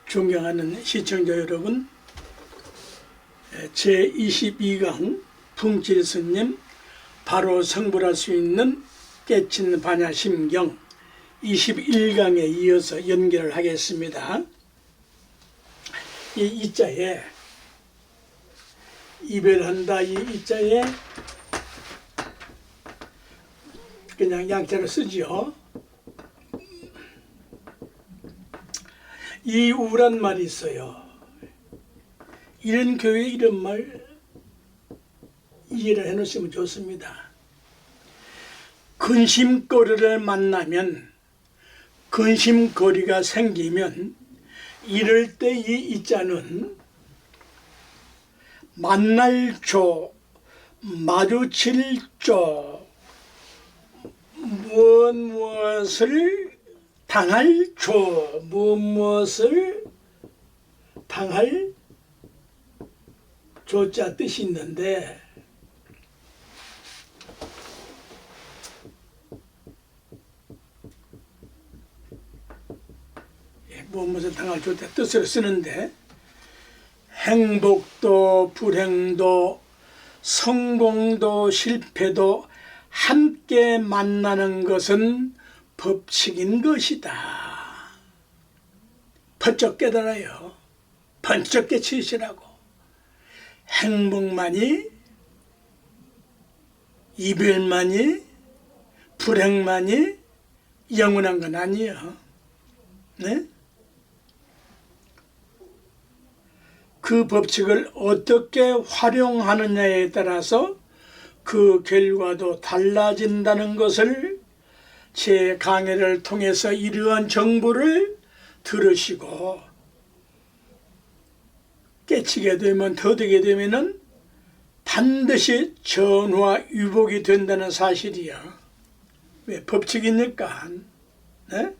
존경하는 시청자 여러분, 제22강 풍칠스님 바로 성불할 수 있는 깨친 반야심경 21강에 이어서 연결을 하겠습니다. 이 이자에 이별한다, 이 이자에 그냥 양자를 쓰지요. 이 우란 말이 있어요. 이런 교회 이런 말 이해를 해 놓으시면 좋습니다. 근심거리를 만나면, 근심거리가 생기면 이럴 때 이 이자는 만날 조, 마주칠 조, 무엇을 당할 조, 무엇을 당할 조자 뜻이 있는데, 무엇을 당할 조자 뜻으로 쓰는데, 행복도 불행도 성공도 실패도 함께 만나는 것은 법칙인 것이다. 번쩍 깨달아요. 번쩍 깨치시라고. 행복만이, 이별만이, 불행만이 영원한 건 아니에요. 네? 그 법칙을 어떻게 활용하느냐에 따라서 그 결과도 달라진다는 것을 제 강의를 통해서 이러한 정보를 들으시고 깨치게 되면, 더되게 되면은 반드시 전화 위복이 된다는 사실이야. 왜? 법칙이니까. 네?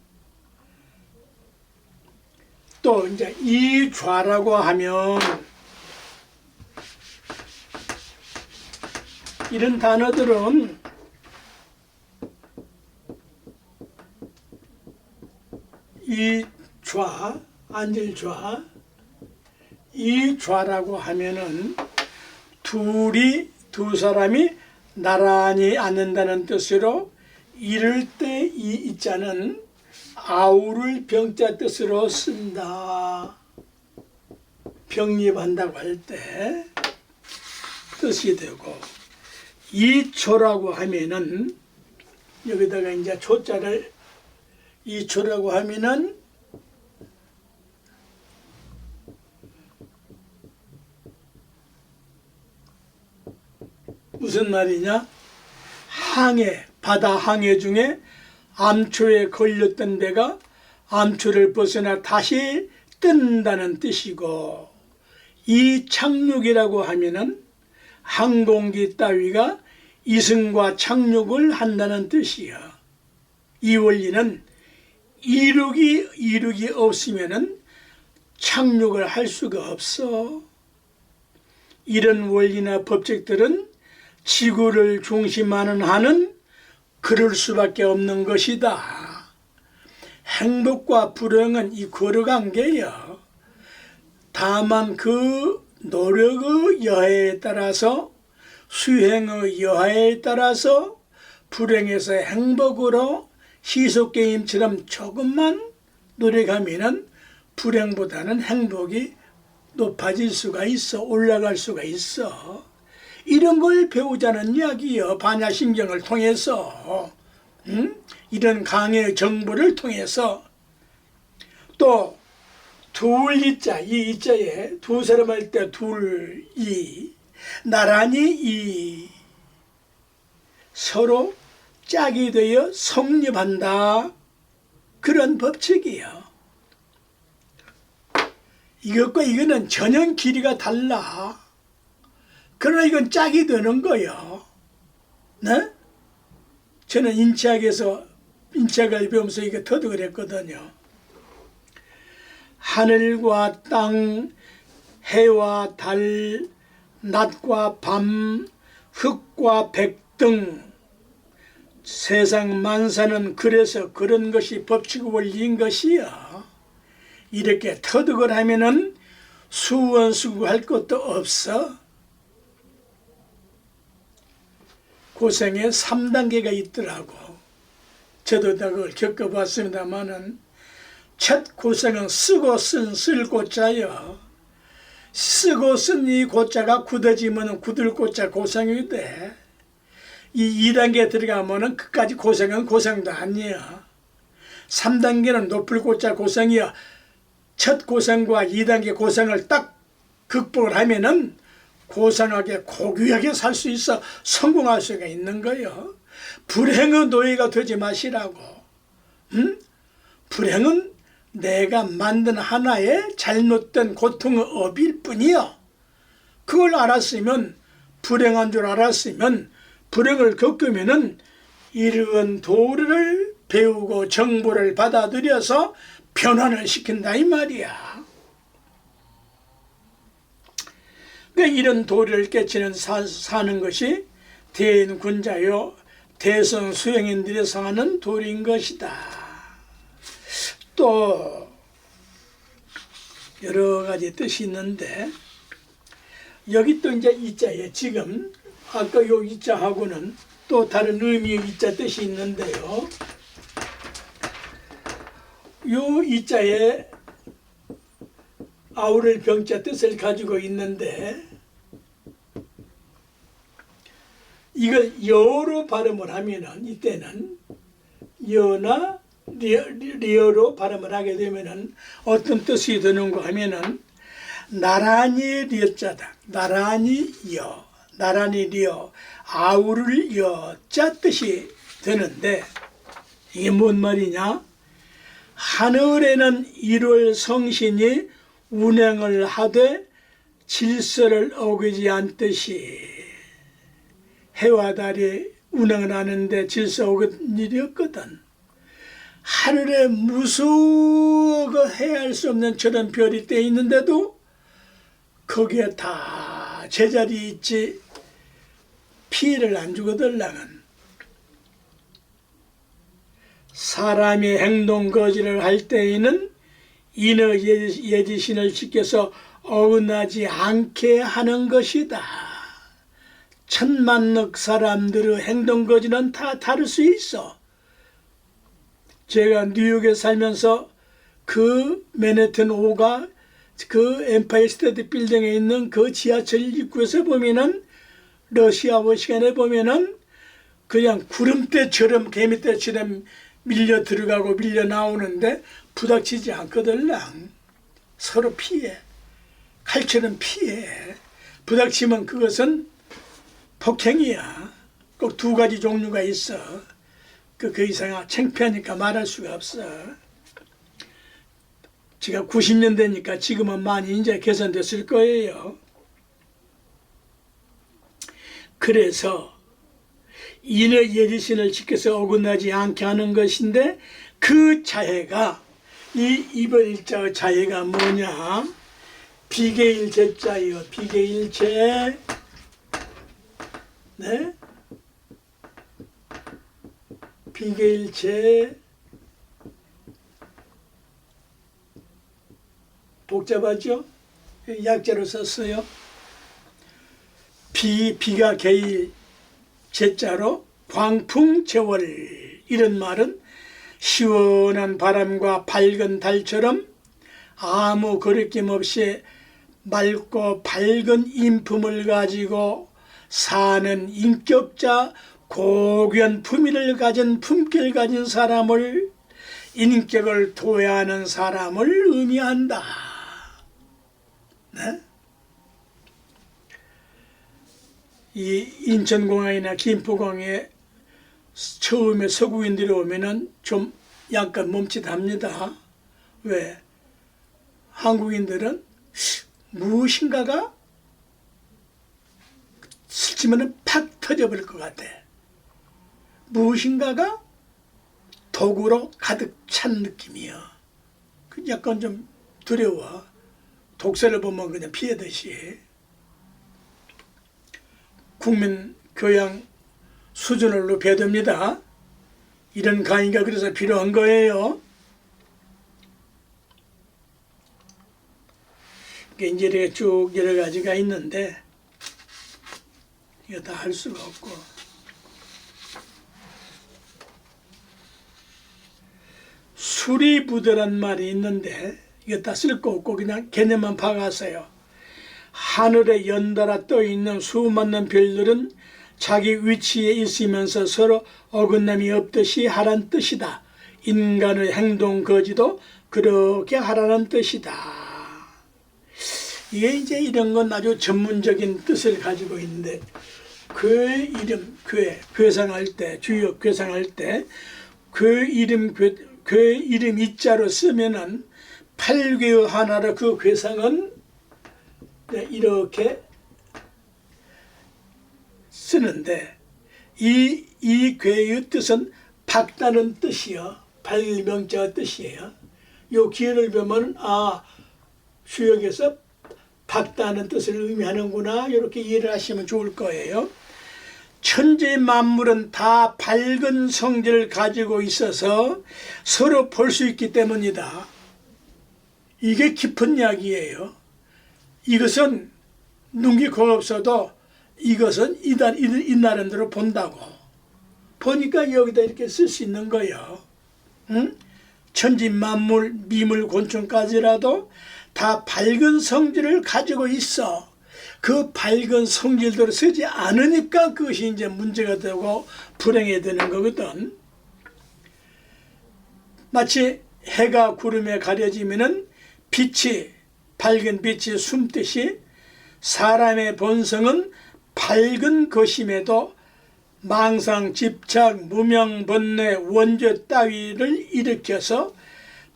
또 이제 이좌라고 하면 이런 단어들은 이좌, 앉을좌, 이좌라고 하면은 두 사람이 나란히 앉는다는 뜻으로, 이럴 때 이 이자는 아우를 병자 뜻으로 쓴다. 병립한다고 할 때 뜻이 되고, 이초라고 하면은 여기다가 이제 초자를 이초라고 하면은 무슨 말이냐? 항해, 바다 항해 중에 암초에 걸렸던 데가 암초를 벗어나 다시 뜬다는 뜻이고, 이 착륙이라고 하면은 항공기 따위가 이승과 착륙을 한다는 뜻이야. 이 원리는 이륙이 없으면은 착륙을 할 수가 없어. 이런 원리나 법칙들은 지구를 중심하는 한은 그럴 수밖에 없는 것이다. 행복과 불행은 이 거리관계요. 다만 그 노력의 여하에 따라서, 수행의 여하에 따라서 불행에서 행복으로 시소게임처럼 조금만 노력하면은 불행보다는 행복이 높아질 수가 있어, 올라갈 수가 있어. 이런 걸 배우자는 이야기요. 반야심경을 통해서, 이런 강의 정보를 통해서. 또 둘이자, 이 이자에 두 사람 할 때 둘이, 나란히 이, 서로 짝이 되어 성립한다. 그런 법칙이요. 이것과 이거는 전혀 길이가 달라. 그러나 이건 짝이 되는 거예요. 네? 저는 인체학을 배우면서 이게 터득을 했거든요. 하늘과 땅, 해와 달, 낮과 밤, 흙과 백 등 세상 만사는 그래서 그런 것이 법칙 원리인 것이요. 이렇게 터득을 하면은 수원수구할 것도 없어. 고생의 3단계가 있더라고. 저도 다 그걸 겪어봤습니다만은 첫 고생은 쓰고 쓴 쓸 고자요. 쓰고 쓴 이 고자가 굳어지면 굳을 고자 고생이 돼. 이 2단계 들어가면은 그까지 고생은 고생도 아니야. 3단계는 높을 고자 고생이야. 첫 고생과 2단계 고생을 딱 극복을 하면은 고상하게 고귀하게 살 수 있어 성공할 수가 있는 거요. 불행의 노예가 되지 마시라고. 불행은 내가 만든 하나의 잘못된 고통의 업일 뿐이요. 그걸 알았으면, 불행한 줄 알았으면, 불행을 겪으면은 이런 도리를 배우고 정보를 받아들여서 변환을 시킨다 이 말이야. 그러니까 이런 도리를 깨치는 사는 것이 대인군자요 대선 수행인들이 사는 도리인 것이다. 또 여러 가지 뜻이 있는데 여기 또 이제 이자에 지금 아까 요 이자하고는 또 다른 의미의 이자 뜻이 있는데요. 요 이자에 아우를 병자 뜻을 가지고 있는데 이걸 여로 발음을 하면은 이때는 여나 리어로 발음을 하게 되면은 어떤 뜻이 드는가 하면은 나란히 리어자다. 나란히 여, 나란히 리어, 아우를 여자 뜻이 되는데 이게 뭔 말이냐? 하늘에는 1월 성신이 운행을 하되 질서를 어기지 않듯이 해와 달이 운행을 하는데 질서 어긴 일이 없거든. 하늘에 무수하고 헤아릴 수 없는 저런 별이 떼 있는데도 거기에 다 제자리 있지 피해를 안 주거든. 나는 사람이 행동 거지를 할 때에는 인의 예지신을 지켜서 어긋나지 않게 하는 것이다. 천만억 사람들의 행동 거지는 다 다를 수 있어. 제가 뉴욕에 살면서 그 맨해튼 5가 그 엠파이어 스테이트 빌딩에 있는 그 지하철 입구에서 보면은 러시아워 시간에 보면은 그냥 구름대처럼 개미떼처럼 밀려 들어가고 밀려 나오는데 부닥치지 않거든. 서로 피해. 칼처럼 피해. 부닥치면 그것은 폭행이야. 꼭 2가지 종류가 있어. 그 이상 창피하니까 말할 수가 없어. 제가 90년대니까 지금은 많이 이제 개선됐을 거예요. 그래서 인의 예지신을 지켜서 어긋나지 않게 하는 것인데 그 자해가 이 이번일자의 자해가 뭐냐? 비계일제자예요. 비계일제. 네? 비계일제. 복잡하죠? 약자로 썼어요. 비가 개일, 제자로 광풍제월. 이런 말은 시원한 바람과 밝은 달처럼 아무 거리낌 없이 맑고 밝은 인품을 가지고 사는 인격자, 고귀한 품위를 가진 품격을 가진 사람을, 인격을 도외하는 사람을 의미한다. 네? 이 인천공항이나 김포공항에 처음에 서구인들이 오면은 좀 약간 멈칫합니다. 왜? 한국인들은 무엇인가가 스치면은 팍 터져버릴 것 같아. 무엇인가가 독으로 가득 찬 느낌이야. 약간 좀 두려워. 독새를 보면 그냥 피하듯이. 국민 교양 수준을 높여야 됩니다. 이런 강의가 그래서 필요한 거예요. 이제 이렇게 쭉 여러 가지가 있는데 이거 다 할 수가 없고, 수리부대란 말이 있는데 이거 다 쓸 거 없고 그냥 개념만 박았어요. 하늘에 연달아 떠 있는 수많은 별들은 자기 위치에 있으면서 서로 어긋남이 없듯이 하란 뜻이다. 인간의 행동 거지도 그렇게 하라는 뜻이다. 이게 이제 이런 건 아주 전문적인 뜻을 가지고 있는데, 교회 이름, 괴상할 때, 주요 괴상할 때, 교회 이름 이자로 쓰면은 8괴의 하나로 그 괴상은 이렇게 쓰는데, 이 괴의 뜻은 밝다는 뜻이요. 발명자의 뜻이에요. 요 기회를 보면 수역에서 밝다는 뜻을 의미하는구나, 이렇게 이해를 하시면 좋을 거예요. 천지 만물은 다 밝은 성질을 가지고 있어서 서로 볼 수 있기 때문이다. 이게 깊은 이야기예요. 이것은 눈이 겁 없어도 이것은 이 나름대로 본다고. 보니까 여기다 이렇게 쓸 수 있는 거예요. 응? 천지 만물, 미물, 곤충까지라도 다 밝은 성질을 가지고 있어. 그 밝은 성질대로 쓰지 않으니까 그것이 이제 문제가 되고 불행해 되는 거거든. 마치 해가 구름에 가려지면은 밝은 빛이 숨듯이 사람의 본성은 밝은 것임에도 망상, 집착, 무명, 번뇌, 원죄 따위를 일으켜서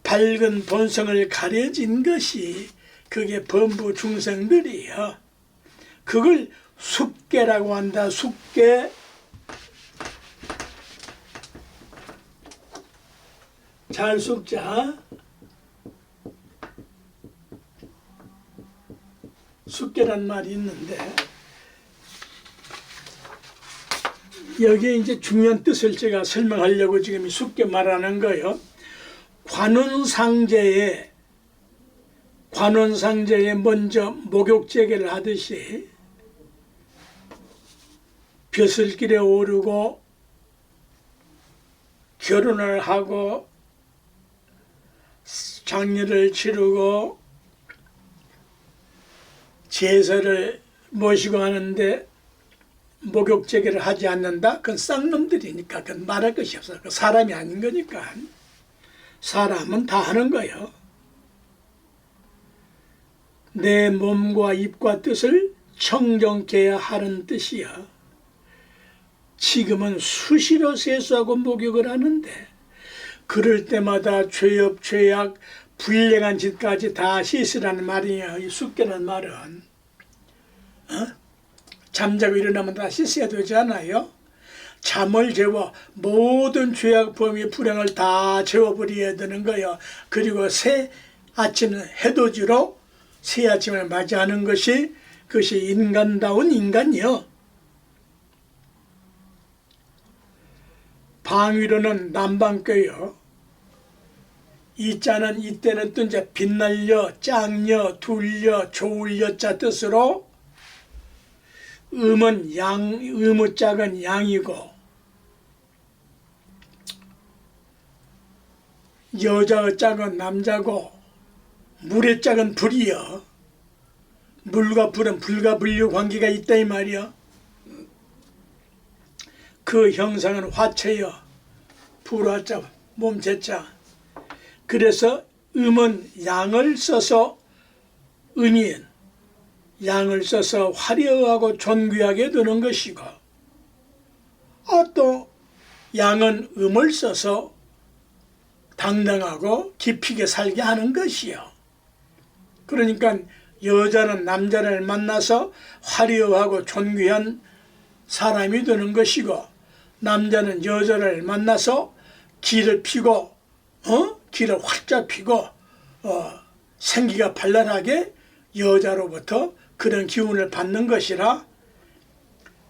밝은 본성을 가려진 것이 그게 범부 중생들이에요. 그걸 숙계라고 한다. 숙계. 잘 숙자. 숙계란 말이 있는데, 여기에 이제 중요한 뜻을 제가 설명하려고 지금 이 숙계 말하는 거예요. 관운상제에 먼저 목욕제계를 하듯이 벼슬길에 오르고 결혼을 하고 장례를 치르고 제사를 모시고 하는데 목욕제계를 하지 않는다? 그건 쌍놈들이니까 그건 말할 것이 없어. 그 사람이 아닌 거니까. 사람은 다 하는 거예요. 내 몸과 입과 뜻을 청정케 하는 뜻이야. 지금은 수시로 세수하고 목욕을 하는데 그럴 때마다 죄업, 죄악, 불량한 짓까지 다 씻으라는 말이에요. 이 숙계라는 말은. 잠자고 일어나면 다 씻어야 되지 않아요? 잠을 재워 모든 죄악, 범위, 불행을 다 재워버려야 되는 거예요. 그리고 새 아침은 해돋이로 새 아침을 맞이하는 것이 그것이 인간다운 인간이요. 방위로는 남방교요. 이자는 이때는 또 이제 빛날려, 짱려, 둘려, 좋을려 자 뜻으로 음은 의무짝은 양이고 여자의 짝은 남자고 물의 짝은 불이여. 물과 불은 불과 분류 관계가 있다 이 말이여. 그 형상은 화체여. 불화자, 몸체자. 그래서 음은 양을 써서 음인, 양을 써서 화려하고 존귀하게 되는 것이고, 또 양은 음을 써서 당당하고 깊이게 살게 하는 것이요. 그러니까 여자는 남자를 만나서 화려하고 존귀한 사람이 되는 것이고, 남자는 여자를 만나서 기를 피고 기를 활짝 피고 생기가 발랄하게 여자로부터 그런 기운을 받는 것이라.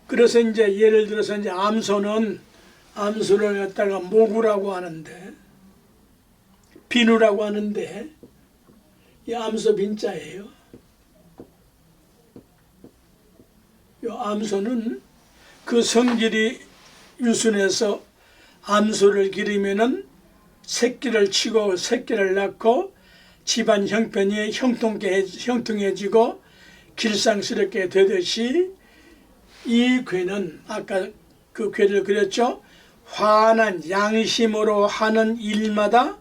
그래서 이제 예를 들어서 이제 암소를 갖다가 모구라고 하는데, 비누라고 하는데 이 암소 빈자예요. 요 암소는 그 성질이 유순해서 암소를 기르면은 새끼를 치고 새끼를 낳고 집안 형편이 형통해지고 길상스럽게 되듯이 이 괴는 아까 그 괴를 그렸죠. 환한 양심으로 하는 일마다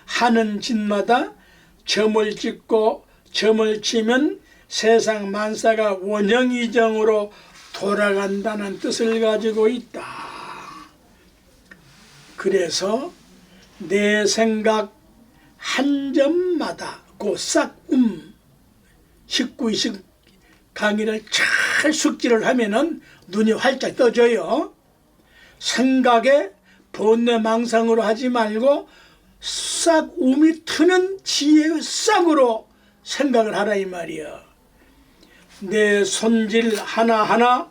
하는 짓마다 점을 찍고 점을 치면 세상 만사가 원형이정으로 돌아간다는 뜻을 가지고 있다. 그래서 내 생각 한 점마다 싹 1920 강의를 잘 숙지를 하면은 눈이 활짝 떠져요. 생각에 번뇌망상으로 하지 말고 싹 움이 트는 지혜의 싹으로 생각을 하라 이 말이야. 내 손질 하나하나,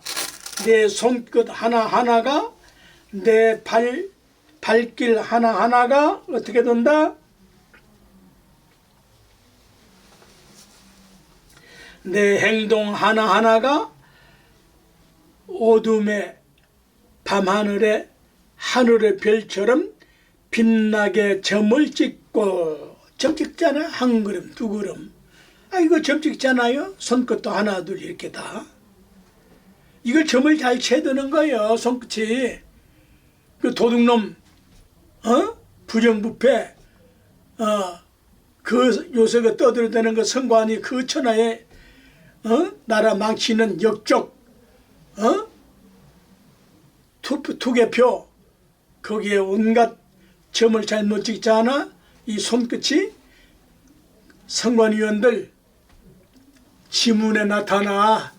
내 손끝 하나하나가, 내 발길 하나하나가 어떻게 된다? 내 행동 하나하나가 어둠의 밤하늘에 하늘의 별처럼 빛나게 점을 찍고, 점 찍잖아요. 한 걸음 두 걸음. 이거 점 찍잖아요. 손끝도 하나 둘 이렇게 다. 이걸 점을 잘 채드는 거예요. 손끝이. 그 도둑놈 부정부패 그 요새 그 떠들어대는 그 선관위 그 천하에 나라 망치는 역적 투개표 거기에 온갖 점을 잘못 찍지 않아? 이 손끝이 선관위원들 지문에 나타나.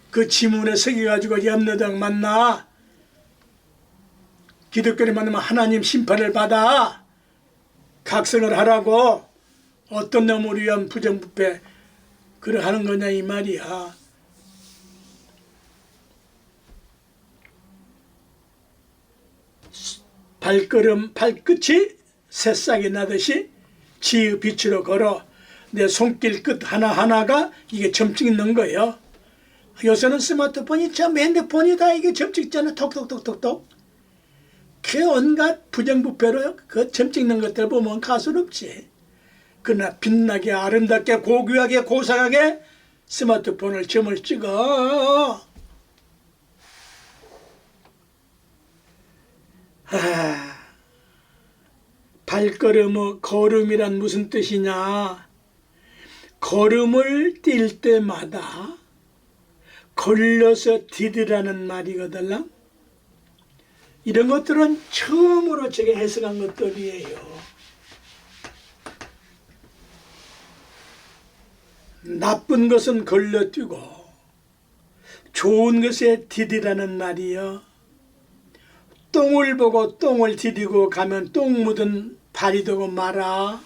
그 지문에 새겨가지고 염려당 만나. 기독교를 만나면 하나님 심판을 받아. 각성을 하라고. 어떤 놈을 위한 부정부패 그래 하는 거냐 이 말이야. 발끝이 새싹이 나듯이 지의 빛으로 걸어. 내 손길 끝 하나하나가 이게 점 찍는 거예요. 요새는 스마트폰이 참 핸드폰이 다 이게 점 찍잖아. 톡톡톡톡톡. 그 온갖 부정부패로 그 점 찍는 것들 보면 가소롭지. 그러나 빛나게 아름답게 고귀하게 고상하게 스마트폰을 점을 찍어. 발걸음의 걸음이란 무슨 뜻이냐? 걸음을 뛸 때마다 걸러서 디디라는 말이거든. 이런 것들은 처음으로 제가 해석한 것들이에요. 나쁜 것은 걸러뛰고 좋은 것에 디디라는 말이요. 똥을 보고 똥을 디디고 가면 똥 묻은 발이 되고 말아.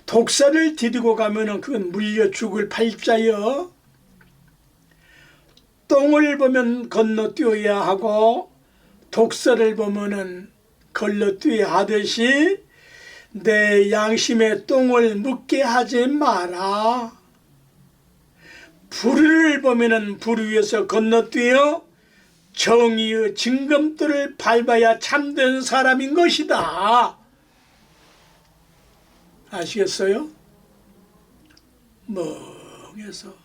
독사를 디디고 가면은 그건 물려 죽을 팔자요. 똥을 보면 건너뛰어야 하고 독사를 보면은 걸러뛰어야 하듯이 내 양심에 똥을 묻게 하지 마라. 불을 보면은 불 위에서 건너뛰어 정의의 징검돌을 밟아야 참된 사람인 것이다. 아시겠어요? 멍해서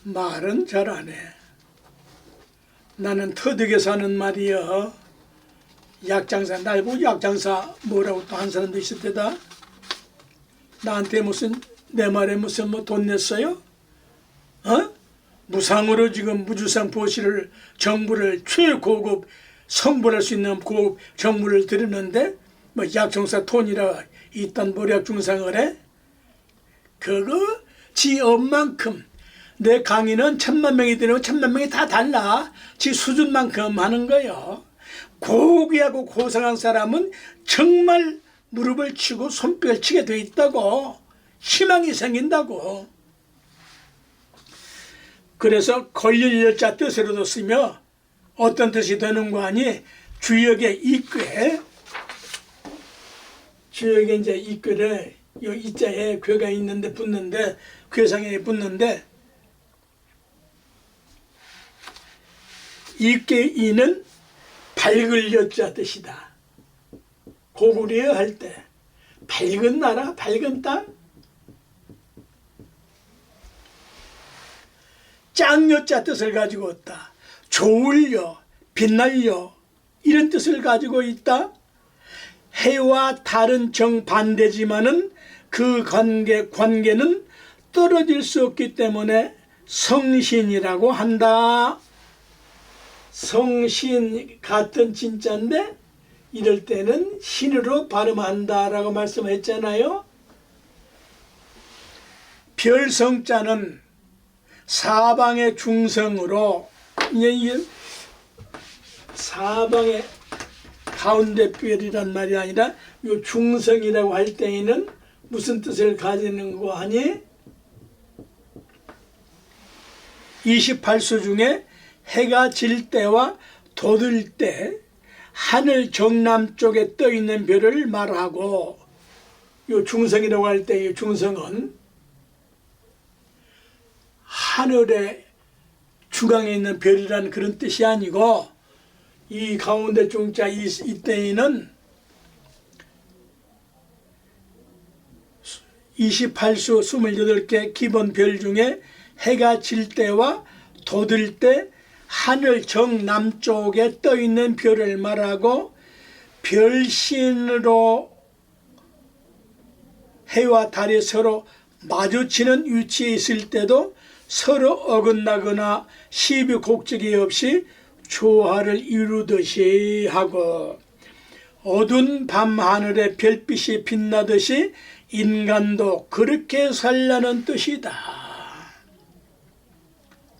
말은 잘하네. 나는 터득에 사는 말이여. 약장사 날고 약장사 뭐라고 또 한 사람도 있을 때다. 나한테 무슨 내 말에 무슨 뭐 돈 냈어요? 무상으로 지금 무주상 보시를 정부를 최고급 성불할 수 있는 고급 정부를 드리는데 뭐 약정사 톤이라 이딴 모략 중상을 해? 그거 지 엄만큼. 내 강의는 1000만 명이 되면 1000만 명이 다 달라. 지 수준만큼 하는 거요. 고귀하고 고상한 사람은 정말 무릎을 치고 손뼉을 치게 돼 있다고. 희망이 생긴다고. 그래서 걸릴 열자 뜻으로도 쓰며 어떤 뜻이 되는 거 아니? 주역의 이괴. 주역의 이제 이괴를 이 이자에 괴가 있는데 붙는데 괴상에 붙는데 이는 밝을 여자 뜻이다. 고구려 할 때 밝은 나라, 밝은 땅. 짱여자 뜻을 가지고 있다. 좋을여, 빛날여 이런 뜻을 가지고 있다. 해와 다른 정반대지만은 그 관계는 떨어질 수 없기 때문에 성신이라고 한다. 성신 같은 진짜인데 이럴 때는 신으로 발음한다라고 말씀했잖아요. 별성자는 사방의 중성으로, 이게 사방의 가운데 별이란 말이 아니라 이 중성이라고 할 때에는 무슨 뜻을 가지는 거 하니? 28수 중에 해가 질 때와 돋을 때 하늘 정남쪽에 떠 있는 별을 말하고, 이 중성이라고 할 때 이 중성은 하늘의 중앙에 있는 별이라는 그런 뜻이 아니고, 이 가운데 중자 이때에는 28수 28개 기본 별 중에 해가 질 때와 돋을 때 하늘 정남쪽에 떠 있는 별을 말하고, 별신으로 해와 달이 서로 마주치는 위치에 있을 때도 서로 어긋나거나 시비 곡적이 없이 조화를 이루듯이 하고, 어두운 밤 하늘에 별빛이 빛나듯이 인간도 그렇게 살라는 뜻이다.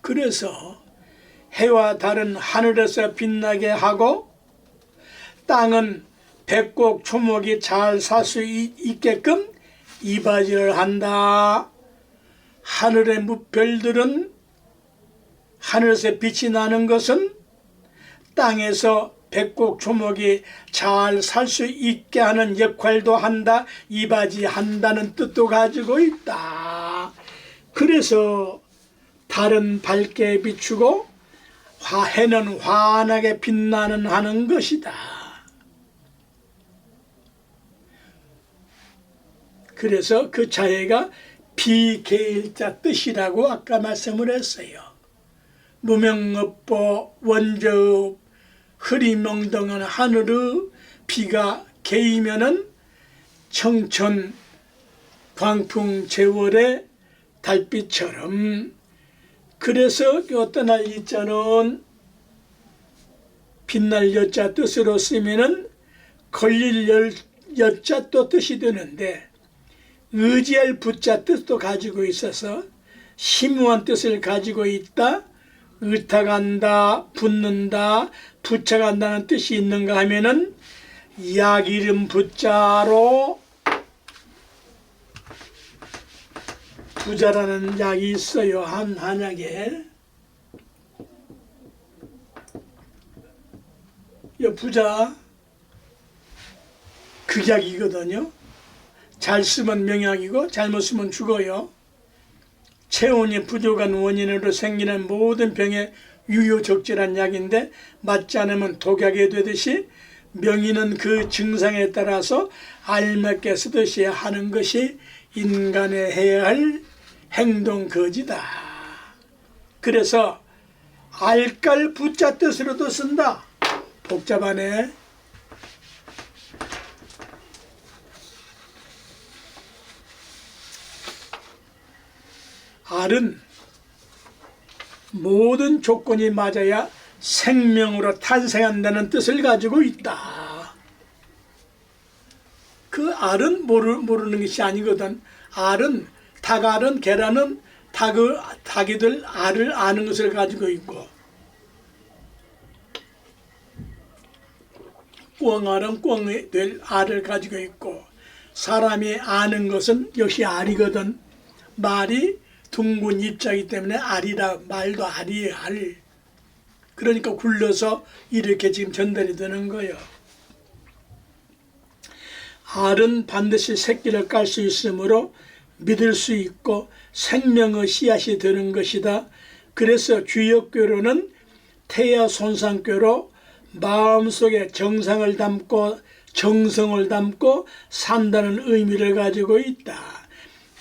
그래서 해와 달은 하늘에서 빛나게 하고 땅은 백곡 초목이 잘 살 수 있게끔 이바지를 한다. 하늘의 별들은 하늘에서 빛이 나는 것은 땅에서 백곡 초목이 잘 살 수 있게 하는 역할도 한다. 이바지한다는 뜻도 가지고 있다. 그래서 달은 밝게 비추고 해는 환하게 빛나는 하는 것이다. 그래서 그 자해가 비계일자 뜻이라고 아까 말씀을 했어요. 무명업보 원저업 흐리멍덩한 하늘의 비가 개이면은 청천 광풍 제월의 달빛처럼. 그래서 어떤 날 이자는 빛날 여자 뜻으로 쓰면은 걸릴 여자 또 뜻이 되는데, 의지할 부자 뜻도 가지고 있어서 심오한 뜻을 가지고 있다. 의탁한다, 붙는다, 부착한다는 뜻이 있는가 하면은 약 이름 부자로 부자라는 약이 있어요. 한약에. 이 부자 극약이거든요. 잘 쓰면 명약이고 잘못 쓰면 죽어요. 체온이 부족한 원인으로 생기는 모든 병에 유효적절한 약인데 맞지 않으면 독약이 되듯이 명의는 그 증상에 따라서 알맞게 쓰듯이 하는 것이 인간의 해야 할 행동거지다. 그래서 알깔 부자 뜻으로도 쓴다. 복잡하네. 알은 모든 조건이 맞아야 생명으로 탄생한다는 뜻을 가지고 있다. 그 알은 모르는 것이 아니거든. 알은, 닭알은, 계란은 닭이들 알을 아는 것을 가지고 있고, 꿩알은 꿩이들 알을 가지고 있고, 사람이 아는 것은 역시 알이거든. 말이 둥근 입자이기 때문에 알이라, 말도 알이에요. 알. 그러니까 굴러서 이렇게 지금 전달이 되는 거예요. 알은 반드시 새끼를 깔 수 있으므로 믿을 수 있고 생명의 씨앗이 되는 것이다. 그래서 주역교로는 태야 손상교로 마음속에 정성을 담고 산다는 의미를 가지고 있다.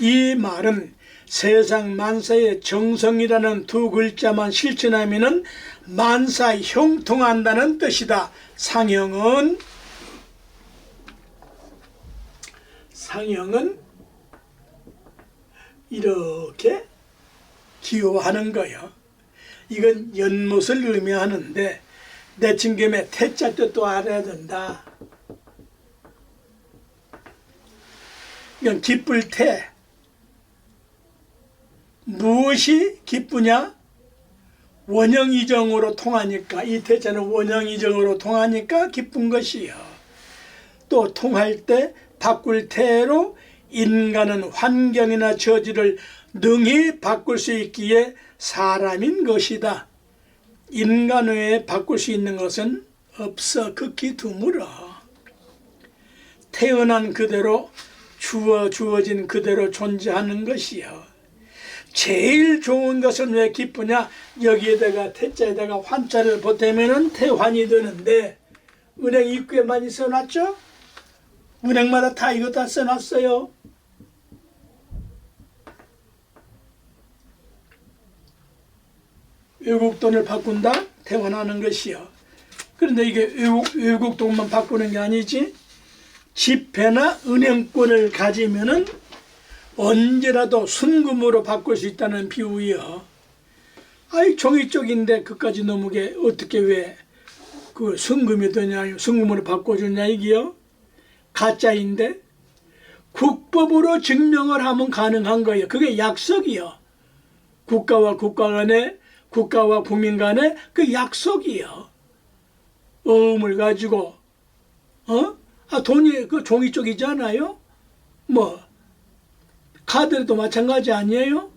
이 말은 세상 만사의 정성이라는 두 글자만 실천하면 만사 형통한다는 뜻이다. 상형은 이렇게 기호하는 거예요. 이건 연못을 의미하는데 내친 김에 태자 뜻도 알아야 된다. 이건 기쁠 태. 무엇이 기쁘냐? 원형이정으로 통하니까, 이 태자는 원형이정으로 통하니까 기쁜 것이요. 또 통할 때 바꿀 태로 인간은 환경이나 처지를 능히 바꿀 수 있기에 사람인 것이다. 인간 외에 바꿀 수 있는 것은 없어. 극히 드물어. 태어난 그대로 주어진 그대로 존재하는 것이요. 제일 좋은 것은 왜 기쁘냐? 여기에다가 태자에다가 환자를 보태면은 태환이 되는데, 은행 입구에 많이 써놨죠? 은행마다 다 이거 다 써놨어요. 외국 돈을 바꾼다? 태환하는 것이요. 그런데 이게 외국 돈만 바꾸는 게 아니지. 지폐나 은행권을 가지면은 언제라도 순금으로 바꿀 수 있다는 비유요. 아이, 종이 쪽인데 그까지 넘게 어떻게 왜 그 순금이 되냐, 순금으로 바꿔주냐 이게요. 가짜인데 국법으로 증명을 하면 가능한 거예요. 그게 약속이요. 국가와 국민 간의 그 약속이요. 어음을 가지고 돈이 그 종이 쪽이잖아요. 뭐 카드도 마찬가지 아니에요?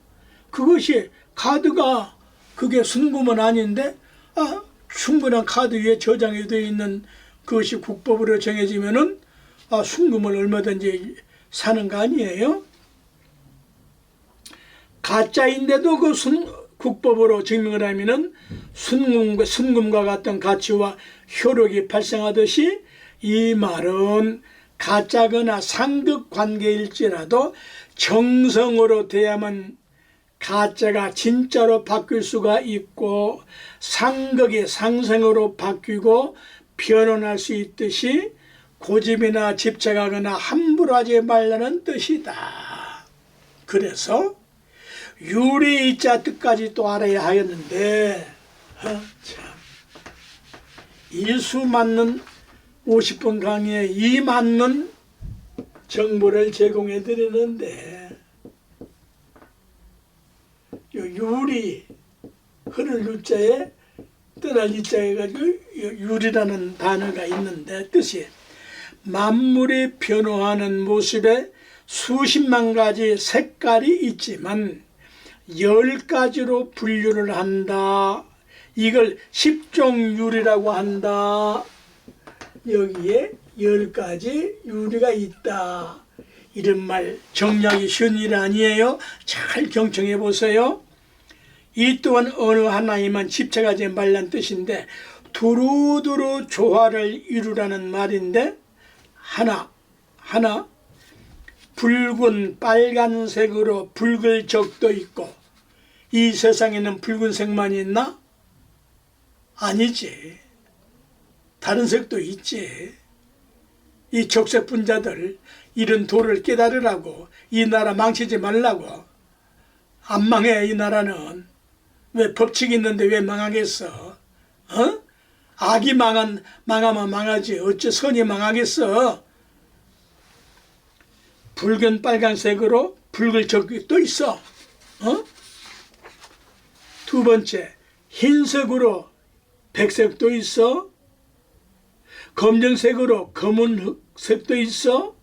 그것이 카드가 그게 순금은 아닌데 충분한 카드 위에 저장이 되어 있는 그것이 국법으로 정해지면은 순금을 얼마든지 사는 거 아니에요? 가짜인데도 그 국법으로 증명을 하면은 순금과 같은 가치와 효력이 발생하듯이 이 말은 가짜거나 상극 관계일지라도 정성으로 대하면 가짜가 진짜로 바뀔 수가 있고 상극이 상생으로 바뀌고 변론할 수 있듯이 고집이나 집착하거나 함부로 하지 말라는 뜻이다. 그래서 유리이자 뜻까지 또 알아야 하였는데 참, 일수 맞는 50분 강의에 이 맞는 정보를 제공해 드리는데 유리 흐를 유자에 떠날 이자에 가지고 유리라는 단어가 있는데 뜻이 만물이 변화하는 모습에 수십만 가지 색깔이 있지만 10가지로 분류를 한다. 이걸 10종 유리라고 한다. 여기에 10가지 유리가 있다. 이런 말 정리하기 쉬운 일 아니에요. 잘 경청해 보세요. 이 또한 어느 하나에만 집착하지 말란 뜻인데 두루두루 조화를 이루라는 말인데 하나 붉은 빨간색으로 붉을 적도 있고 이 세상에는 붉은색만 있나? 아니지. 다른 색도 있지. 이 적색 분자들 이런 도를 깨달으라고 이 나라 망치지 말라고. 안 망해 이 나라는. 왜 법칙이 있는데 왜 망하겠어? 악이 망하면 망하지 어째 선이 망하겠어? 붉은 빨간색으로 붉을 적이 또 있어. 두 번째 흰색으로 백색도 있어. 검정색으로 검은색도 있어.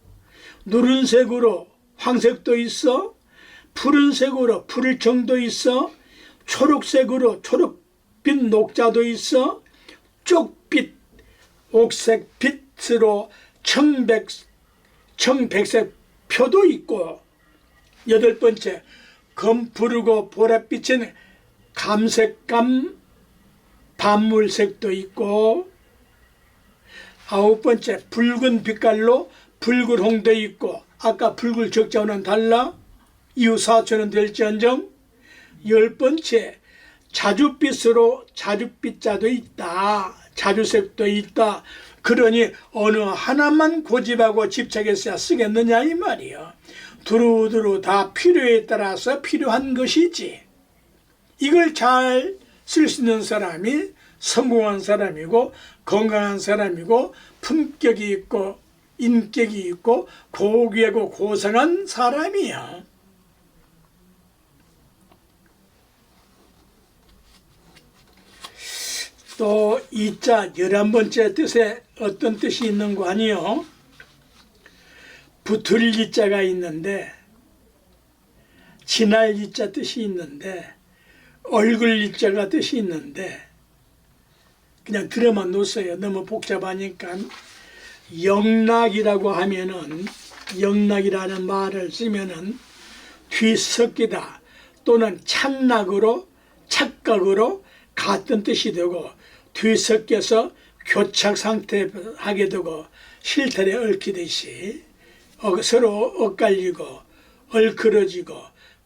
누른색으로 황색도 있어. 푸른색으로 푸를청도 있어. 초록색으로 초록빛 녹자도 있어. 쪽빛 옥색빛으로 청백색 표도 있고. 여덟 번째 검푸르고 보랏빛은 감색감 단물색도 있고, 아홉 번째 붉은 빛깔로 붉은홍도 있고, 아까 붉을 적자와는 달라 이후 사초는 될지언정. 열 번째 자줏빛으로 자줏빛자도 있다, 자주색도 있다. 그러니 어느 하나만 고집하고 집착해서 쓰겠느냐 이 말이요. 두루두루 다 필요에 따라서 필요한 것이지. 이걸 잘 쓸 수 있는 사람이 성공한 사람이고 건강한 사람이고 품격이 있고 인격이 있고 고귀하고 고상한 사람이야. 또 이자 11번째 뜻에 어떤 뜻이 있는 거 아니요? 붙을 이자가 있는데, 지날 이자 뜻이 있는데, 얼굴 이자가 뜻이 있는데, 그냥 들어만 놓으세요. 너무 복잡하니까. 영락이라고 하면은, 영락이라는 말을 쓰면은 뒤섞이다 또는 착락으로, 착각으로 같은 뜻이 되고, 뒤섞여서 교착 상태 하게 되고 실타래 얽히듯이 서로 엇갈리고 얽혀지고,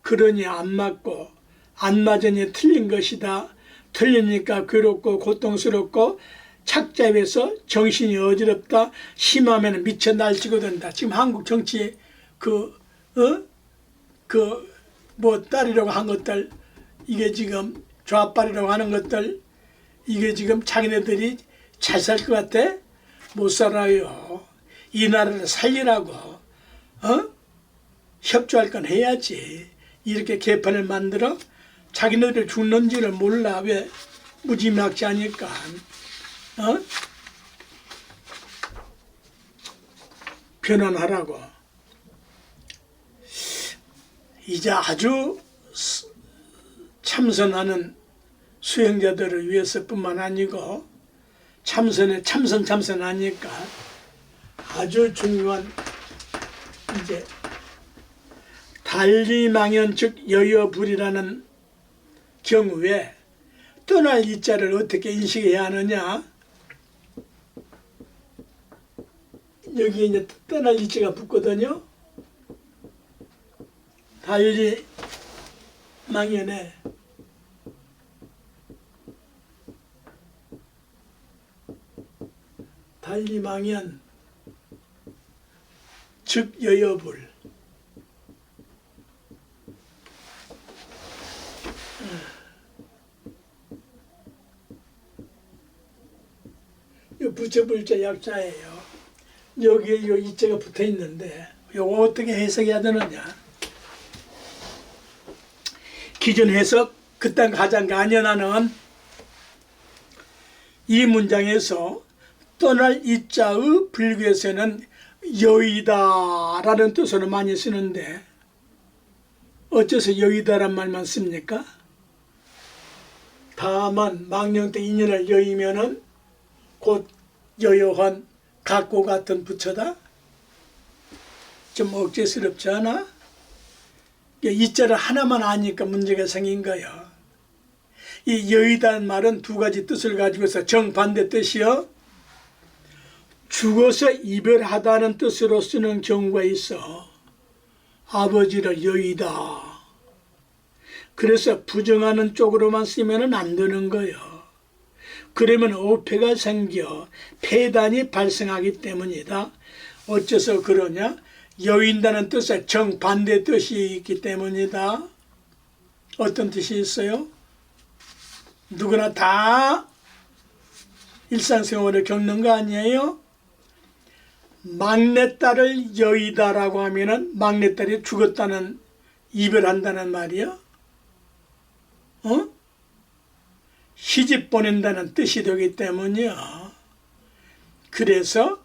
그러니 안 맞고 안 맞으니 틀린 것이다. 틀리니까 괴롭고 고통스럽고 착잡해서 정신이 어지럽다. 심하면 미쳐 날뛰고 든다. 지금 한국 정치 뭐 딸이라고 한 것들, 이게 지금 좌빨이라고 하는 것들, 이게 지금 자기네들이 잘 살 것 같아? 못 살아요. 이 나라를 살리라고 협조할 건 해야지. 이렇게 개판을 만들어 자기네들 죽는지를 몰라. 왜? 무지막지하니까. 변환하라고. 이제 아주 참선하는 수행자들을 위해서뿐만 아니고 참선하니까 아주 중요한 이제 달리망연 즉 여여불이라는 경우에 떠날 이자를 어떻게 인식해야 하느냐. 여기 이제 떠날 이자가 붙거든요. 달리망연에 달리망연 즉 여여불. 이 부처불자 약자예요. 여기에 이 이자가 붙어 있는데 이거 어떻게 해석해야 되느냐. 기존 해석 그딴 가장 간연하는 이 문장에서 떠날 이자의 불교에서는 여의다라는 뜻으로 많이 쓰는데 어째서 여의다란 말만 씁니까? 다만 망령때 인연을 여의면은 곧 여여한 갖고 같은 부처다? 좀 억제스럽지 않아? 이자를 하나만 아니까 문제가 생긴 거야. 이 여의다는 말은 두 가지 뜻을 가지고서 정반대 뜻이요. 죽어서 이별하다는 뜻으로 쓰는 경우가 있어. 아버지를 여의다. 그래서 부정하는 쪽으로만 쓰면 안 되는 거예요. 그러면 오패가 생겨 폐단이 발생하기 때문이다. 어째서 그러냐? 여인다는 뜻에 정반대 뜻이 있기 때문이다. 어떤 뜻이 있어요? 누구나 다 일상생활을 겪는 거 아니에요? 막내딸을 여의다라고 하면은 막내딸이 죽었다는, 이별한다는 말이요. 시집 보낸다는 뜻이 되기 때문이요. 그래서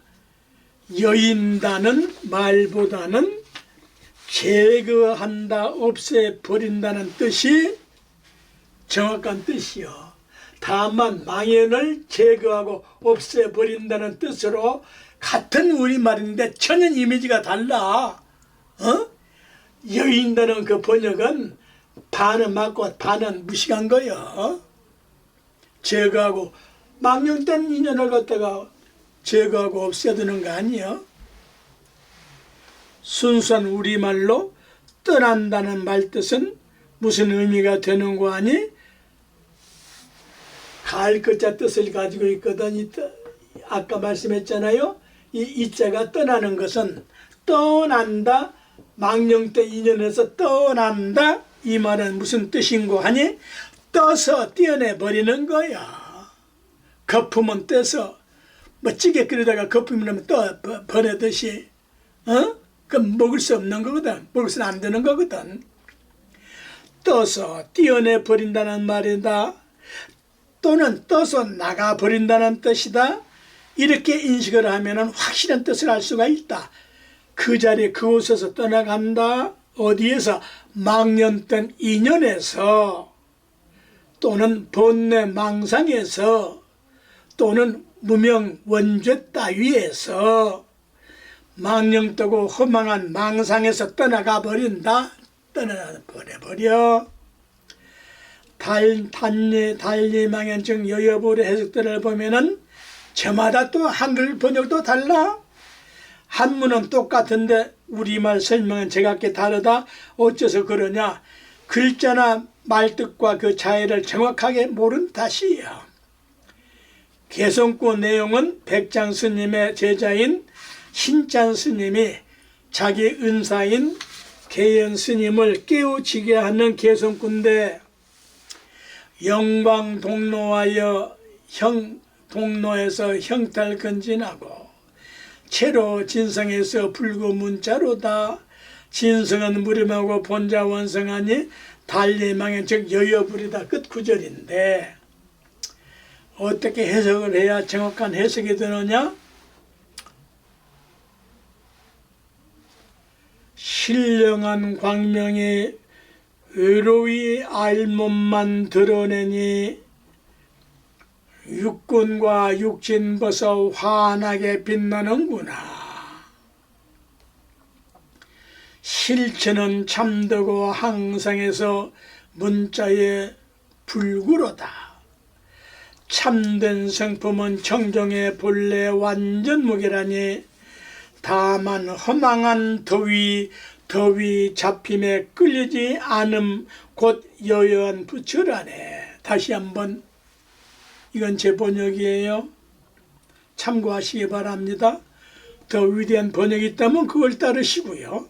여인다는 말보다는 제거한다, 없애버린다는 뜻이 정확한 뜻이요. 다만 망연을 제거하고 없애버린다는 뜻으로 같은 우리말인데 전혀 이미지가 달라. 여인다는 그 번역은 반은 맞고 반은 무식한 거예요. 제거하고 망령된 인연을 갖다가 제거하고 없애두는 거 아니에요? 순수한 우리말로 떠난다는 말뜻은 무슨 의미가 되는 거 아니? 가을 끝자 뜻을 가지고 있거든. 아까 말씀했잖아요. 이 이자가 떠나는 것은 떠난다, 망령때 인연에서 떠난다, 이 말은 무슨 뜻인고 하니? 떠서 떼어내 버리는 거야. 거품은 떼서 찌개 끓이다가 거품이면 떠 버리듯이, 그럼 먹을 수 없는 거거든. 먹을 수는 안 되는 거거든. 떠서 떼어내 버린다는 말이다. 또는 떠서 나가 버린다는 뜻이다. 이렇게 인식을 하면 확실한 뜻을 알 수가 있다. 그 자리에 그곳에서 떠나간다. 어디에서? 망령된 인연에서, 또는 번뇌 망상에서, 또는 무명 원죄 따위에서, 망령되고 허망한 망상에서 떠나가 버린다. 떠나가 버려버려. 달리망연증 여여보의 해석들을 보면은 저마다 또 한글 번역도 달라. 한문은 똑같은데 우리말 설명은 제각기 다르다. 어째서 그러냐? 글자나 말뜻과 그 차이를 정확하게 모른 탓이야. 개성구 내용은 백장 스님의 제자인 신짠 스님이 자기 은사인 개연 스님을 깨우치게 하는 개성구인데, 영광동로하여 동로에서 형탈근진하고 채로 진성에서 불구문자로다. 진성은 무림하고 본자 원성하니 달리망연 즉 여여불이다. 끝 구절인데 어떻게 해석을 해야 정확한 해석이 되느냐? 신령한 광명이 의로이 알몸만 드러내니 육군과 육진 벗어 환하게 빛나는구나. 실체는 참되고 항상에서 문자의 불구로다. 참된 성품은 청정의 본래 완전무게라니 다만 허망한 더위 잡힘에 끌리지 않음 곧 여여한 부처라네. 다시 한번, 이건 제 번역이에요. 참고하시기 바랍니다. 더 위대한 번역이 있다면 그걸 따르시고요.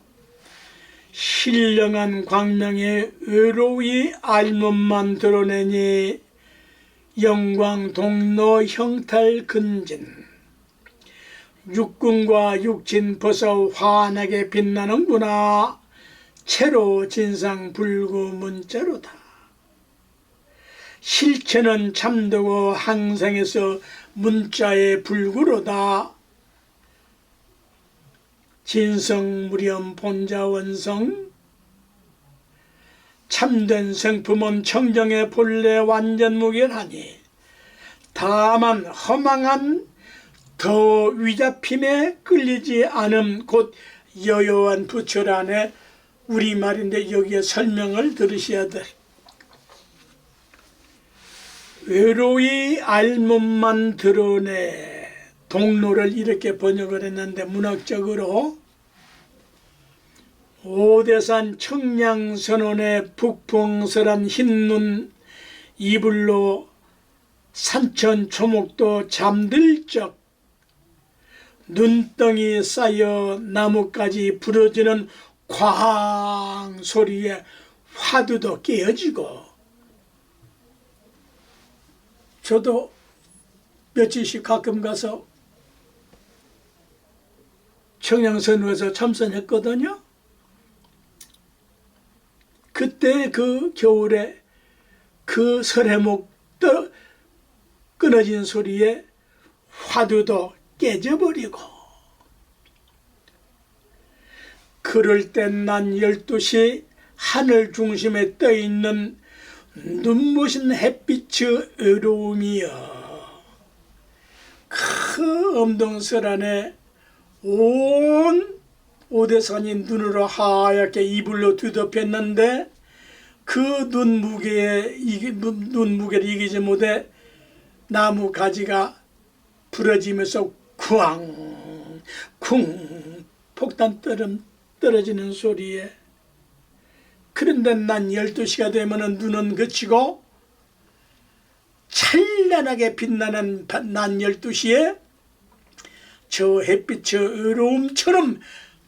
신령한 광명의 의로이 알몸만 드러내니 영광 동로 형탈 근진 육군과 육진 벗어 환하게 빛나는구나. 채로 진상 불구 문자로다. 실체는 참되고 항상에서 문자의 불구로다. 진성 무렴 본자 원성 참된 성품은 청정의 본래 완전무결하니 다만 허망한 더 위잡힘에 끌리지 않음 곧 여여한 부처란에 우리말인데 여기에 설명을 들으셔야 돼. 외로이 알몸만 드러내. 동로를 이렇게 번역을 했는데 문학적으로 오대산 청량선원의 북풍설한 흰눈 이불로 산천 초목도 잠들 적 눈덩이 쌓여 나뭇가지 부러지는 쾅 소리에 화두도 깨어지고, 저도 며칠씩 가끔 가서 청량선원에서 참선했거든요. 그때 그 겨울에 그 설해목 끊어진 소리에 화두도 깨져버리고, 그럴 땐 난 12시 하늘 중심에 떠있는 눈부신 햇빛의 의로움이여. 그 엄동설 안에 온 오대산이 눈으로 하얗게 이불로 뒤덮였는데 그 눈무게를 이기지 못해 나무 가지가 부러지면서 쿵, 쿵 폭탄처럼 떨어지는 소리에, 그런데 난 12시가 되면 눈은 그치고 찬란하게 빛나는 낮 12시에 저 햇빛의 어려움처럼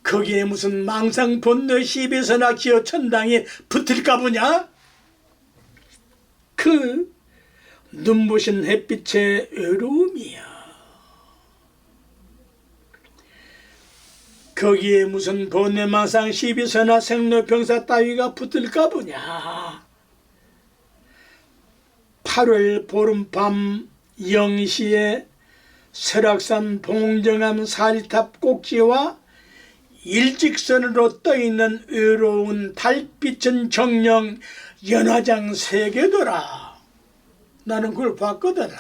거기에 무슨 망상 본능 시비서나 기어 천당이 붙을까 보냐? 그 눈부신 햇빛의 어려움이야. 거기에 무슨 번뇌망상 시비서나 생로병사 따위가 붙을까 보냐. 8월 보름밤 0시에 설악산 봉정암 사리탑 꼭지와 일직선으로 떠있는 의로운 달빛은 정령 연화장 세계더라. 나는 그걸 봤거든.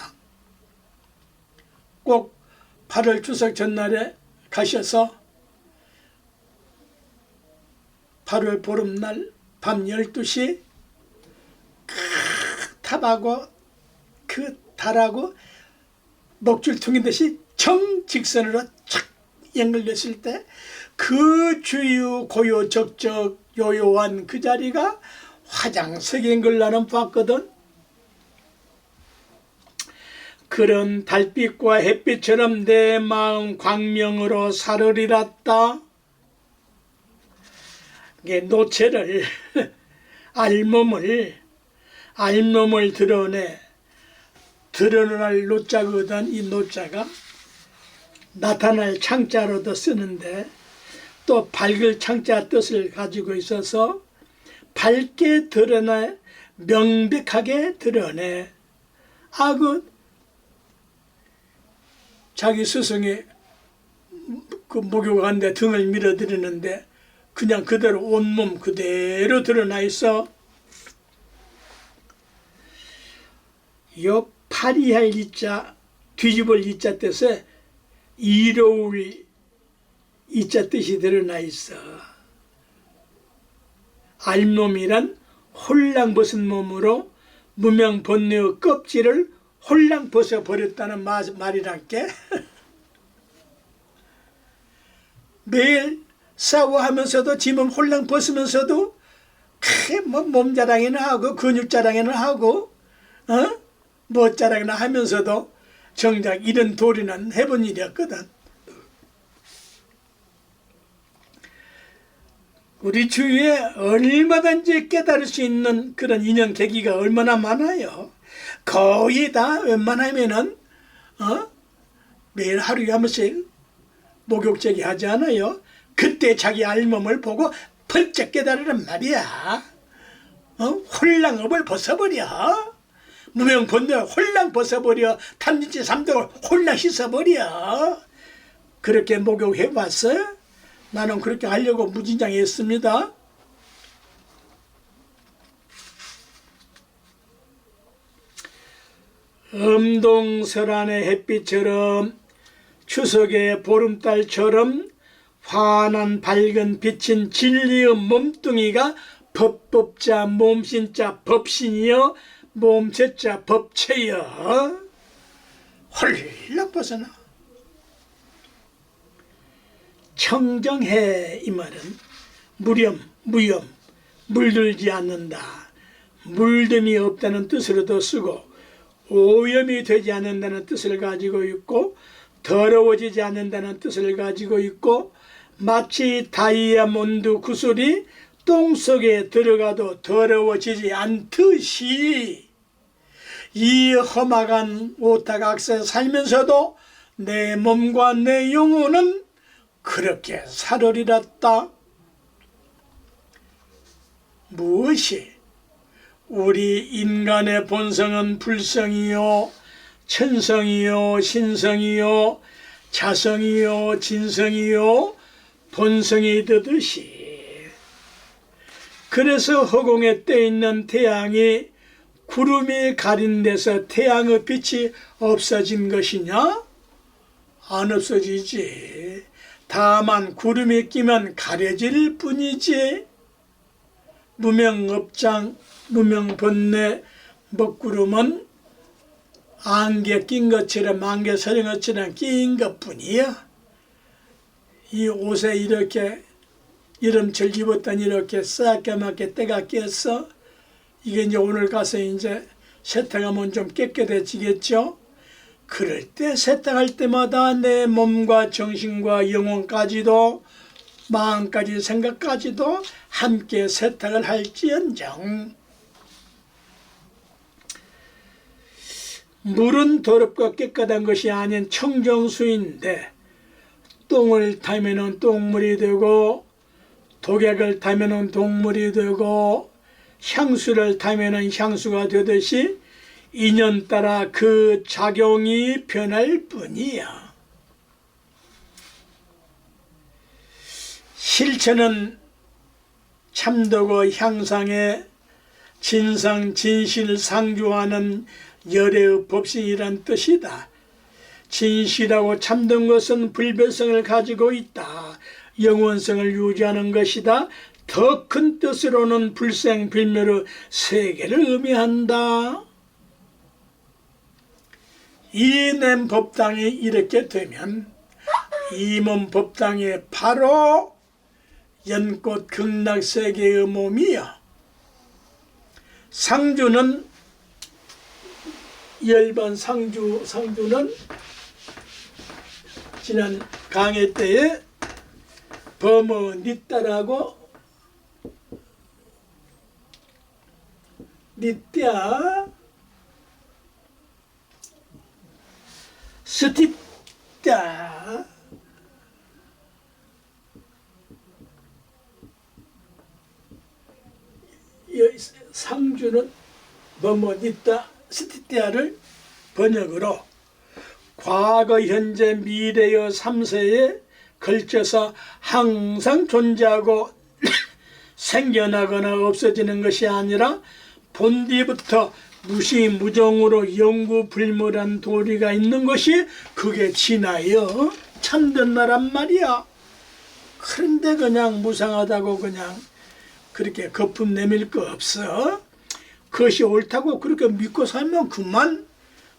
꼭 8월 추석 전날에 가셔서 8월 보름날 밤 12시 그 탑하고 그 달하고 목줄퉁인 듯이 정직선으로 착 연결됐을 때 그 주유 고요 적적 요요한 그 자리가 화장색인 걸 나는 봤거든. 그런 달빛과 햇빛처럼 내 마음 광명으로 살으리랐다. 노체를 알몸을 드러낼 노자거든. 이 노자가 나타날 창자로도 쓰는데 또 밝을 창자 뜻을 가지고 있어서 밝게 드러내, 명백하게 드러내. 자기 스승이 그 목욕하는데 등을 밀어드리는데 그냥 그대로 온몸 그대로 드러나 있어. 요 파리할 이자, 뒤집을 이자 뜻에 이로울 이자 뜻이 드러나 있어. 알몸이란 홀랑 벗은 몸으로 무명 번뇌의 껍질을 홀랑 벗어버렸다는 말이란께. 매일 싸워하면서도 지 몸 홀랑 벗으면서도 몸 자랑이나 하고 근육 자랑이나 하고 뭐 자랑이나 하면서도 정작 이런 도리는 해본 일이었거든. 우리 주위에 얼마든지 깨달을 수 있는 그런 인연 계기가 얼마나 많아요. 거의 다 웬만하면은 매일 하루에 한 번씩 목욕제기 하지 않아요? 그때 자기 알몸을 보고 펄쩍 깨달으란 말이야. 홀랑업을 벗어버려. 무명본능을 홀랑 벗어버려. 탐진치 삼독을 홀랑 씻어버려. 그렇게 목욕해봤어요? 나는 그렇게 하려고 무진장했습니다. 엄동설안의 햇빛처럼 추석의 보름달처럼 환한 밝은 빛인 진리의 몸뚱이가 법법자 몸신자 법신이여 몸체자 법체여 홀랑 벗어나. 청정해 이 말은 무렴, 무염, 물들지 않는다. 물듦이 없다는 뜻으로도 쓰고 오염이 되지 않는다는 뜻을 가지고 있고 더러워지지 않는다는 뜻을 가지고 있고 마치 다이아몬드 구슬이 똥 속에 들어가도 더러워지지 않듯이 이 험악한 오타각에 살면서도 내 몸과 내 영혼은 그렇게 살으리랐다. 무엇이? 우리 인간의 본성은 불성이요 천성이요 신성이요 자성이요 진성이요 본성이 되듯이, 그래서 허공에 떠 있는 태양이 구름이 가린 데서 태양의 빛이 없어진 것이냐? 안 없어지지. 다만 구름이 끼면 가려질 뿐이지. 무명업장, 무명번뇌, 먹구름은 안개 낀 것처럼 안개 서린 것처럼 낀 것뿐이야. 이 옷에 이렇게 여름철 입었더니 이렇게 새까맣게 때가 꼈어. 이게 이제 오늘 가서 이제 세탁하면 좀 깨끗해지겠죠. 그럴 때 세탁할 때마다 내 몸과 정신과 영혼까지도 마음까지 생각까지도 함께 세탁을 할지언정. 물은 더럽고 깨끗한 것이 아닌 청정수인데 똥을 타면은 똥물이 되고 독약을 타면은 독물이 되고 향수를 타면은 향수가 되듯이 인연 따라 그 작용이 변할 뿐이야. 실체는 참되고 향상의 진상 진실 상주하는 열애의 법신이란 뜻이다. 진실하고 참된 것은 불변성을 가지고 있다. 영원성을 유지하는 것이다. 더 큰 뜻으로는 불생불멸의 세계를 의미한다. 이냄 법당이 이렇게 되면 이 몸 법당에 바로 연꽃 극락세계의 몸이야. 상주는 열반 상주는 지난 강의 때에 범어 니따라고 니따 스티따 상주는 뭐뭐 니따 스티따를 번역으로 과거 현재 미래의 3세에 걸쳐서 항상 존재하고 생겨나거나 없어지는 것이 아니라 본디부터 무시무정으로 영구불멸한 도리가 있는 것이 그게 진하여 참된 나란 말이야. 그런데 그냥 무상하다고 그냥 그렇게 거품 내밀 거 없어. 그것이 옳다고 그렇게 믿고 살면 그만.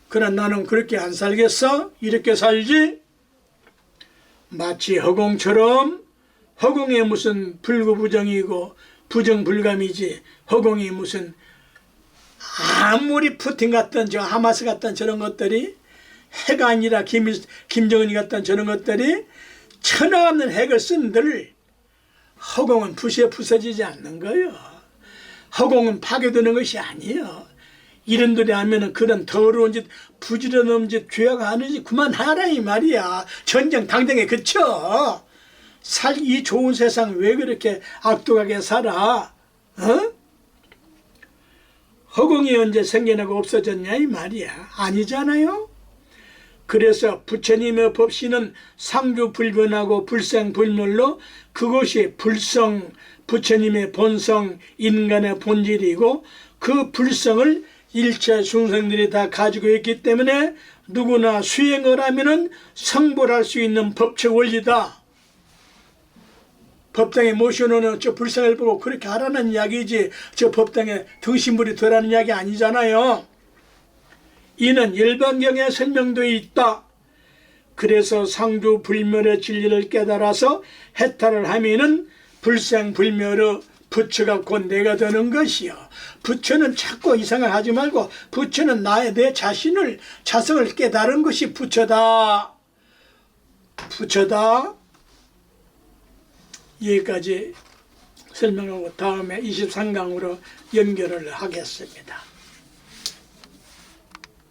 그러나 나는 그렇게 안 살겠어. 이렇게 살지. 마치 허공처럼 허공에 무슨 불구부정이고 부정불감이지 허공이 무슨 아무리 푸틴 같던 저 하마스 같던 저런 것들이 핵 아니라 김정은이 같던 저런 것들이 천하없는 핵을 쓴들 허공은 부서지지 않는 거예요. 허공은 파괴되는 것이 아니에요. 이런들이 하면은 그런 더러운 짓 부지런한 짓 죄악 하는 짓 그만하라 이 말이야. 전쟁 당장에 그쳐. 이 좋은 세상 왜 그렇게 악독하게 살아? 어? 허공이 언제 생겨나고 없어졌냐 이 말이야. 아니잖아요. 그래서 부처님의 법신은 상주불변하고 불생불멸로 그것이 불성 부처님의 본성 인간의 본질이고 그 불성을 일체 중생들이 다 가지고 있기 때문에 누구나 수행을 하면은 성불할 수 있는 법칙 원리다. 법당에 모셔놓은 저 불성을 보고 그렇게 하라는 이야기지 저 법당에 등신불이 더라는 이야기 아니잖아요. 이는 일반경에 설명되어 있다. 그래서 상주불멸의 진리를 깨달아서 해탈을 하면은 불생불멸의 부처가 곧 내가 되는 것이요. 부처는 자꾸 이상을 하지 말고 부처는 내 자신을 자성을 깨달은 것이 부처다. 부처다. 여기까지 설명하고 다음에 23강으로 연결을 하겠습니다.